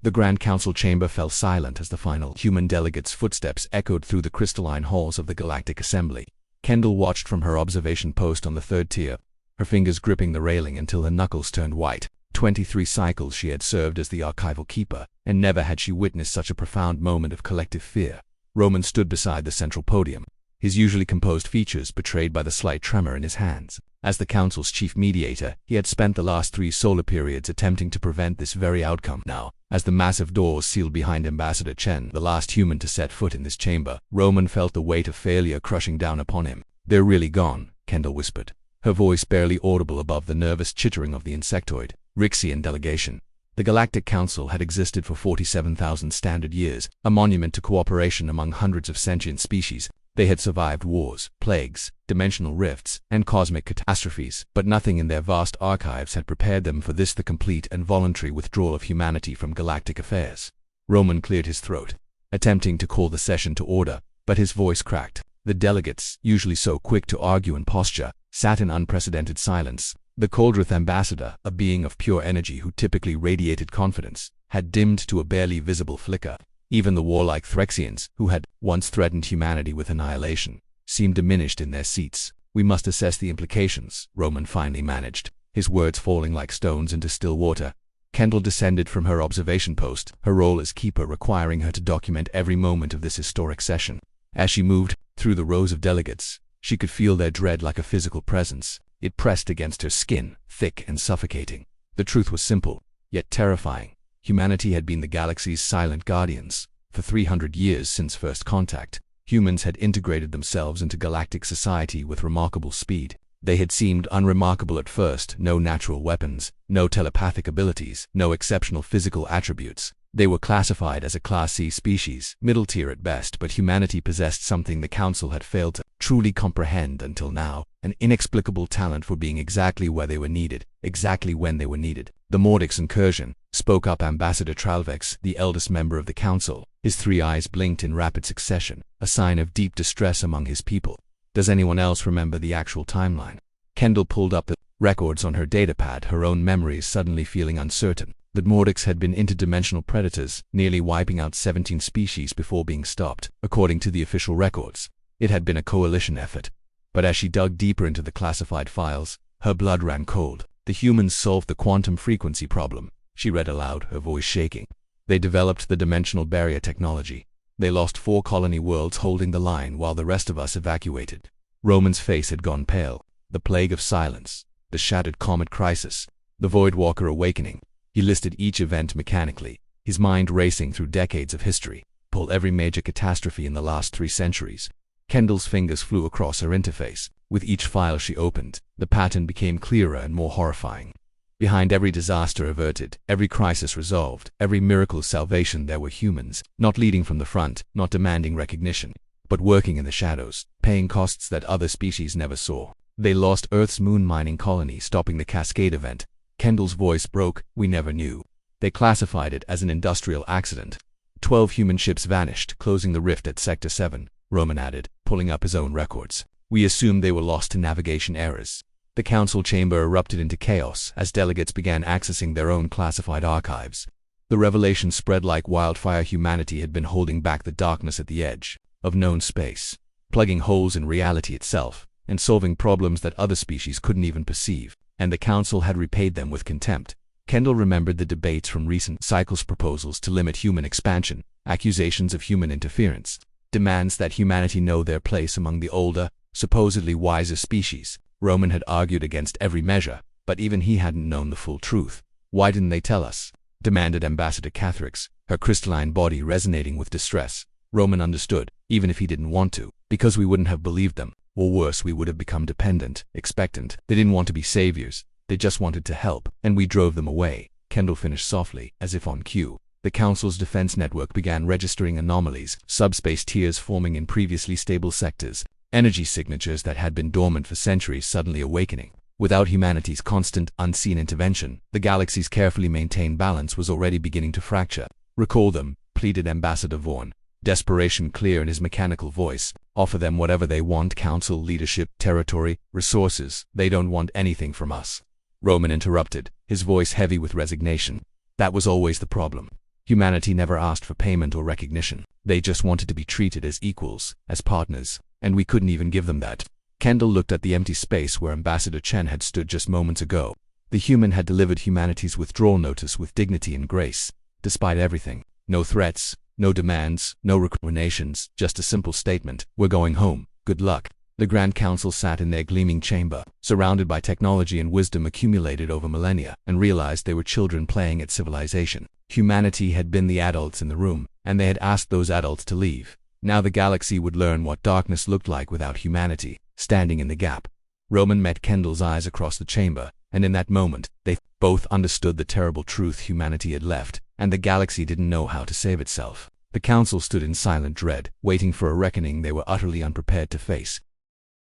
The Grand Council chamber fell silent as the final human delegate's footsteps echoed through the crystalline halls of the Galactic Assembly. Kendall watched from her observation post on the third tier, her fingers gripping the railing until her knuckles turned white. 23 cycles she had served as the archival keeper, and never had she witnessed such a profound moment of collective fear. Roman stood beside the central podium, his usually composed features betrayed by the slight tremor in his hands. As the Council's chief mediator, he had spent the last 3 solar periods attempting to prevent this very outcome. Now, as the massive doors sealed behind Ambassador Chen, the last human to set foot in this chamber, Roman felt the weight of failure crushing down upon him. "They're really gone," Kendall whispered, her voice barely audible above the nervous chittering of the insectoid, Rixian delegation. The Galactic Council had existed for 47,000 standard years, a monument to cooperation among hundreds of sentient species. They had survived wars, plagues, dimensional rifts, and cosmic catastrophes, but nothing in their vast archives had prepared them for this, the complete and voluntary withdrawal of humanity from galactic affairs. Roman cleared his throat, attempting to call the session to order, but his voice cracked. The delegates, usually so quick to argue and posture, sat in unprecedented silence. The Coldrith ambassador, a being of pure energy who typically radiated confidence, had dimmed to a barely visible flicker. Even the warlike Threxians, who had once threatened humanity with annihilation, seemed diminished in their seats. "We must assess the implications," Roman finally managed, his words falling like stones into still water. Kendall descended from her observation post, her role as keeper requiring her to document every moment of this historic session. As she moved through the rows of delegates, she could feel their dread like a physical presence. It pressed against her skin, thick and suffocating. The truth was simple, yet terrifying. Humanity had been the galaxy's silent guardians. For 300 years since first contact, humans had integrated themselves into galactic society with remarkable speed. They had seemed unremarkable at first, no natural weapons, no telepathic abilities, no exceptional physical attributes. They were classified as a Class C species, middle tier at best, but humanity possessed something the Council had failed to truly comprehend until now, an inexplicable talent for being exactly where they were needed, exactly when they were needed. "The Mordics incursion," spoke up Ambassador Tralvex, the eldest member of the Council. His 3 eyes blinked in rapid succession, a sign of deep distress among his people. "Does anyone else remember the actual timeline?" Kendall pulled up the records on her datapad, her own memories suddenly feeling uncertain. The Mordics had been interdimensional predators, nearly wiping out 17 species before being stopped, according to the official records. It had been a coalition effort. But as she dug deeper into the classified files, her blood ran cold. "The humans solved the quantum frequency problem," she read aloud, her voice shaking. "They developed the dimensional barrier technology. They lost 4 colony worlds holding the line while the rest of us evacuated." Roman's face had gone pale. The plague of silence, the shattered comet crisis, the Voidwalker awakening. He listed each event mechanically, his mind racing through decades of history, pulled every major catastrophe in the last 3 centuries. Kendall's fingers flew across her interface. With each file she opened, the pattern became clearer and more horrifying. Behind every disaster averted, every crisis resolved, every miracle of salvation, there were humans, not leading from the front, not demanding recognition, but working in the shadows, paying costs that other species never saw. They lost Earth's moon mining colony, stopping the Cascade event. Kendall's voice broke. "We never knew. They classified it as an industrial accident." 12 human ships vanished, closing the rift at Sector 7, Roman added, pulling up his own records. "We assumed they were lost to navigation errors." The Council chamber erupted into chaos as delegates began accessing their own classified archives. The revelation spread like wildfire. Humanity had been holding back the darkness at the edge of known space, plugging holes in reality itself, and solving problems that other species couldn't even perceive. And the Council had repaid them with contempt. Kendall remembered the debates from recent cycles, proposals to limit human expansion, accusations of human interference, demands that humanity know their place among the older, supposedly wiser species. Roman had argued against every measure, but even he hadn't known the full truth. "Why didn't they tell us?" demanded Ambassador Cathrix, her crystalline body resonating with distress. Roman understood, even if he didn't want to, because we wouldn't have believed them. Or worse, we would have become dependent, expectant. They didn't want to be saviors. They just wanted to help, and we drove them away. Kendall finished softly, as if on cue. The Council's defense network began registering anomalies, subspace tiers forming in previously stable sectors, energy signatures that had been dormant for centuries suddenly awakening. Without humanity's constant, unseen intervention, the galaxy's carefully maintained balance was already beginning to fracture. "Recall them," pleaded Ambassador Vaughn, desperation clear in his mechanical voice. "Offer them whatever they want: Council, leadership, territory, resources. They don't want anything from us." Roman interrupted, his voice heavy with resignation. "That was always the problem. Humanity never asked for payment or recognition. They just wanted to be treated as equals, as partners, and we couldn't even give them that. Kendall looked at the empty space where Ambassador Chen had stood just moments ago. The human had delivered humanity's withdrawal notice with dignity and grace, despite everything. No threats, no demands, no recriminations, just a simple statement: "We're going home. Good luck." The Grand Council sat in their gleaming chamber, surrounded by technology and wisdom accumulated over millennia, and realized they were children playing at civilization. Humanity had been the adults in the room, and they had asked those adults to leave. Now the galaxy would learn what darkness looked like without humanity, standing in the gap. Roman met Kendall's eyes across the chamber, and in that moment, they both understood the terrible truth: humanity had left, and the galaxy didn't know how to save itself. The council stood in silent dread, waiting for a reckoning they were utterly unprepared to face.